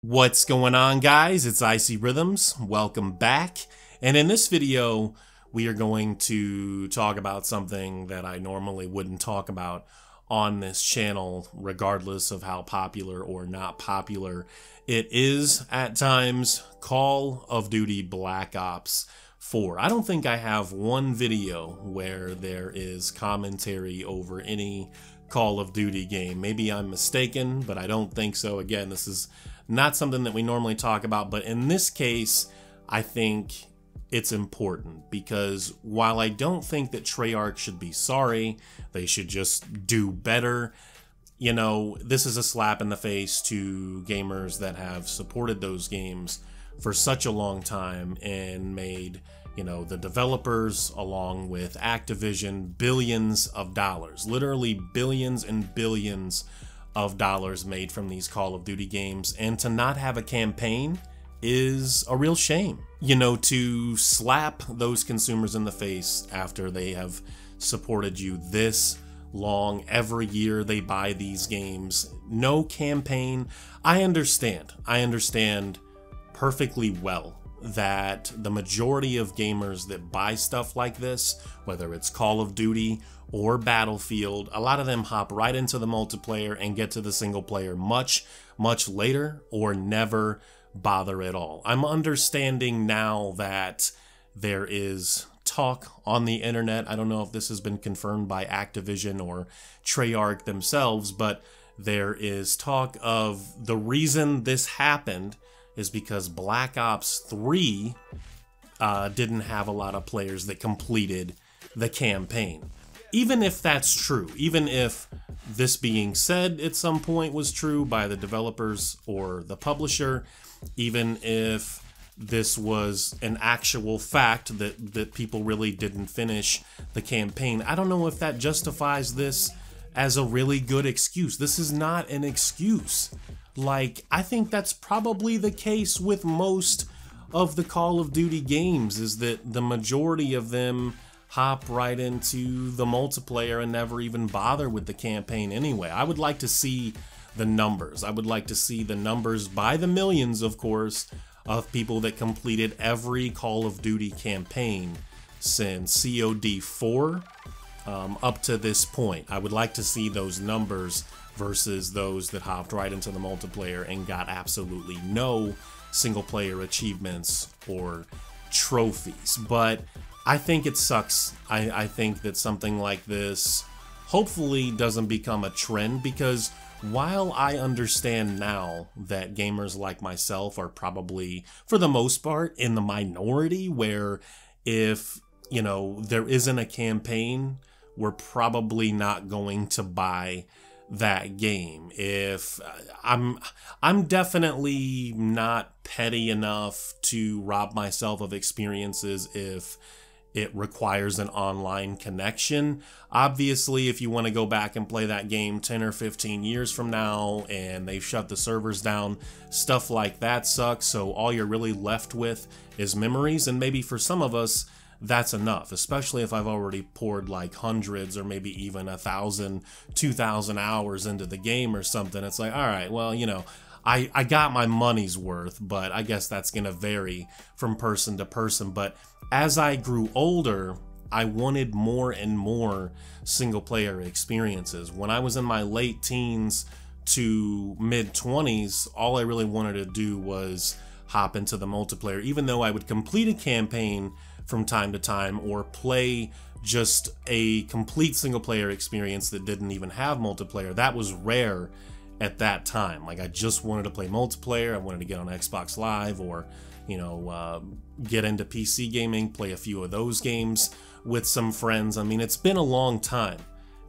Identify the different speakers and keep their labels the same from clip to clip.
Speaker 1: What's going on, guys? It's IcyRhythms. Welcome back. And in this video, we are going to talk about something that I normally wouldn't talk about on this channel, regardless of how popular or not popular it is at times. Call of Duty Black Ops 4. I don't think I have one video where there is commentary over any Call of Duty game. Maybe I'm mistaken, but I don't think so. Again, this is not something that we normally talk about, but in this case, I think it's important because while I don't think that Treyarch should be sorry, they should just do better. You know, this is a slap in the face to gamers that have supported those games for such a long time and made, you know, the developers along with Activision billions of dollars, literally billions and billions of dollars made from these Call of Duty games, and to not have a campaign is a real shame. You know, to slap those consumers in the face after they have supported you this long, every year they buy these games, no campaign. I understand perfectly well that the majority of gamers that buy stuff like this, whether it's Call of Duty or Battlefield, a lot of them hop right into the multiplayer and get to the single player much later or never bother at all. I'm understanding now that there is talk on the internet. I don't know if this has been confirmed by Activision or Treyarch themselves, but there is talk of the reason this happened is because Black Ops 3 didn't have a lot of players that completed the campaign. Even if that's true, even if this being said at some point was true by the developers or the publisher, even if this was an actual fact that people really didn't finish the campaign, I don't know if that justifies this as a really good excuse. This is not an excuse. Like, I think that's probably the case with most of the Call of Duty games, is that the majority of them hop right into the multiplayer and never even bother with the campaign anyway. I would like to see the numbers. I would like to see the numbers by the millions, of course, of people that completed every Call of Duty campaign since COD 4 up to this point. I would like to see those numbers versus those that hopped right into the multiplayer and got absolutely no single player achievements or trophies. But I think it sucks. I think that something like this hopefully doesn't become a trend, because while I understand now that gamers like myself are probably, for the most part, in the minority, where if, you know, there isn't a campaign, we're probably not going to buy that game. If I'm definitely not petty enough to rob myself of experiences if it requires an online connection. Obviously, if you want to go back and play that game 10 or 15 years from now and they've shut the servers down, stuff like that sucks. So all you're really left with is memories, and maybe for some of us that's enough, especially if I've already poured like hundreds or maybe even 1,000, 2,000 hours into the game or something. It's like, all right, well, you know, I got my money's worth, but I guess that's going to vary from person to person. But as I grew older, I wanted more and more single player experiences. When I was in my late teens to mid 20s, all I really wanted to do was hop into the multiplayer, even though I would complete a campaign from time to time or play just a complete single player experience that didn't even have multiplayer. That was rare at that time. Like, I just wanted to play multiplayer. I wanted to get on Xbox Live or, you know, get into PC gaming, play a few of those games with some friends. I mean, it's been a long time.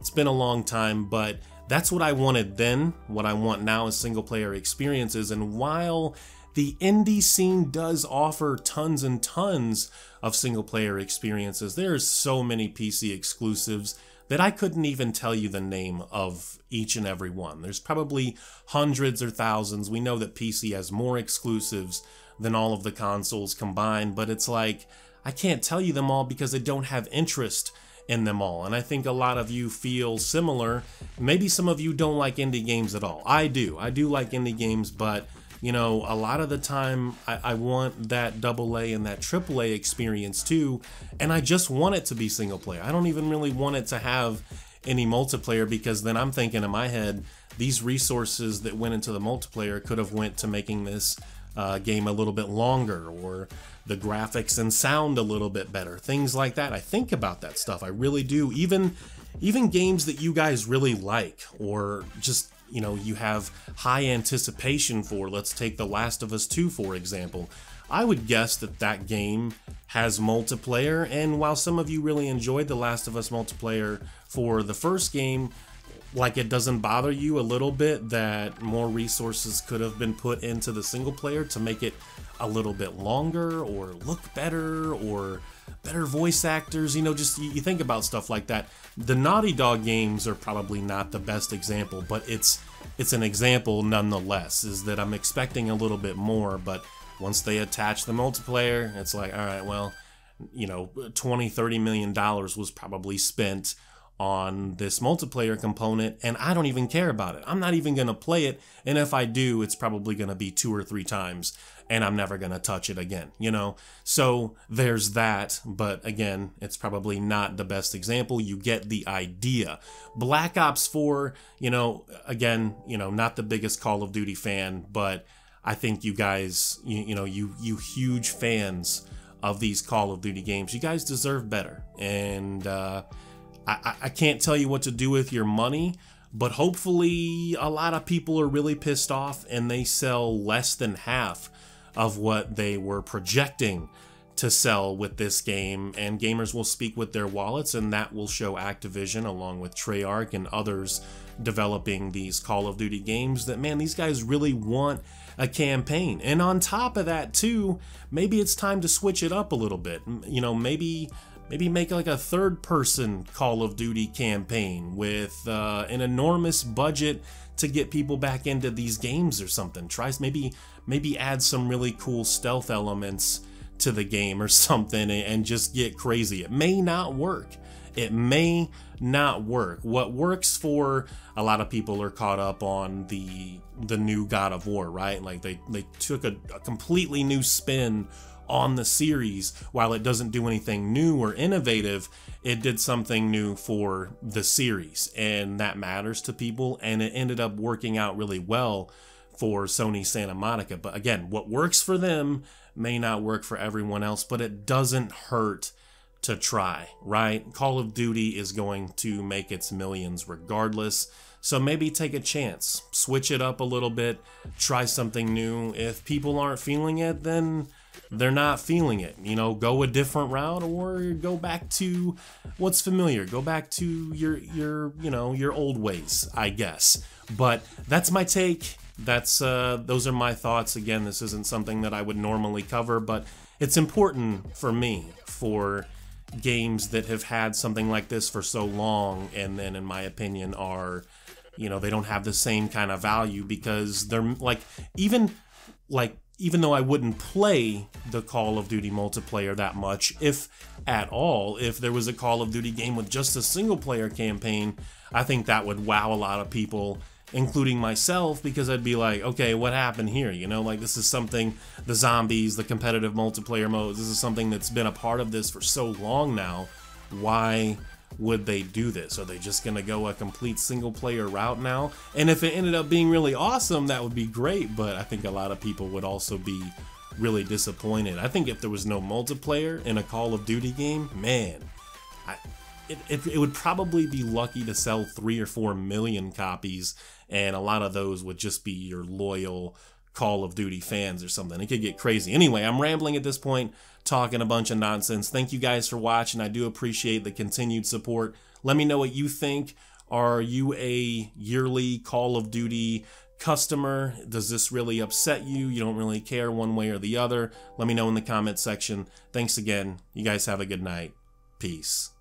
Speaker 1: It's been a long time, but that's what I wanted then. What I want now is single player experiences. And while the indie scene does offer tons and tons of single player experiences, there's so many PC exclusives that I couldn't even tell you the name of each and every one. There's probably hundreds or thousands. We know that PC has more exclusives than all of the consoles combined, but it's like, I can't tell you them all because I don't have interest in them all. And I think a lot of you feel similar. Maybe some of you don't like indie games at all. I do like indie games, but You know, a lot of the time I want that AA and that AAA experience too, and I just want it to be single player. I don't even really want it to have any multiplayer, because then I'm thinking in my head, these resources that went into the multiplayer could have went to making this game a little bit longer, or the graphics and sound a little bit better, things like that. I think about that stuff, I really do. Even games that you guys really like, or just, you know, you have high anticipation for. Let's take The Last of Us 2 for example. I would guess that that game has multiplayer, and while some of you really enjoyed The Last of Us multiplayer for the first game, like, it doesn't bother you a little bit that more resources could have been put into the single player to make it a little bit longer, or look better, or better voice actors, you know, just you think about stuff like that. The Naughty Dog games are probably not the best example, but it's an example nonetheless, is that I'm expecting a little bit more, but once they attach the multiplayer, it's like, all right, well, you know, $20-30 million was probably spent on this multiplayer component, and I don't even care about it. I'm not even going to play it, and if I do, it's probably going to be 2 or 3 times, and I'm never going to touch it again, you know? So there's that, but again, it's probably not the best example. You get the idea. Black Ops 4, you know, again, you know, not the biggest Call of Duty fan, but I think you guys, you know, you huge fans of these Call of Duty games, you guys deserve better, and I can't tell you what to do with your money, but hopefully a lot of people are really pissed off and they sell less than half of what they were projecting to sell with this game, and gamers will speak with their wallets, and that will show Activision, along with Treyarch and others developing these Call of Duty games, that, man, these guys really want a campaign. And on top of that too, maybe it's time to switch it up a little bit. You know, maybe make like a third-person Call of Duty campaign with an enormous budget to get people back into these games or something. Maybe add some really cool stealth elements to the game or something, and just get crazy. It may not work. It may not work. What works for a lot of people are caught up on the new God of War, right? Like they took a completely new spin on the series. While it doesn't do anything new or innovative, it did something new for the series, and that matters to people, and it ended up working out really well for Sony Santa Monica. But again, what works for them may not work for everyone else, but it doesn't hurt to try, right? Call of Duty is going to make its millions regardless, so maybe take a chance, switch it up a little bit, try something new. If people aren't feeling it, then they're not feeling it. You know, go a different route, or go back to what's familiar. Go back to your you know, your old ways, I guess. But that's my take. That's those are my thoughts. Again, this isn't something that I would normally cover, but it's important for me, for games that have had something like this for so long, and then in my opinion are, you know, they don't have the same kind of value, because they're like, even though I wouldn't play the Call of Duty multiplayer that much, if at all, if there was a Call of Duty game with just a single player campaign, I think that would wow a lot of people, including myself, because I'd be like, okay, what happened here? You know, like, this is something, the zombies, the competitive multiplayer modes, this is something that's been a part of this for so long now. Why would they do this? Are they just gonna go a complete single player route now? And if it ended up being really awesome, that would be great, but I think a lot of people would also be really disappointed. I think if there was no multiplayer in a Call of Duty game, man, it would probably be lucky to sell 3 or 4 million copies, and a lot of those would just be your loyal Call of Duty fans or something. It could get crazy. Anyway, I'm rambling at this point, talking a bunch of nonsense. Thank you guys for watching. I do appreciate the continued support. Let me know what you think. Are you a yearly Call of Duty customer? Does this really upset you? You don't really care one way or the other? Let me know in the comment section. Thanks again. You guys have a good night. Peace.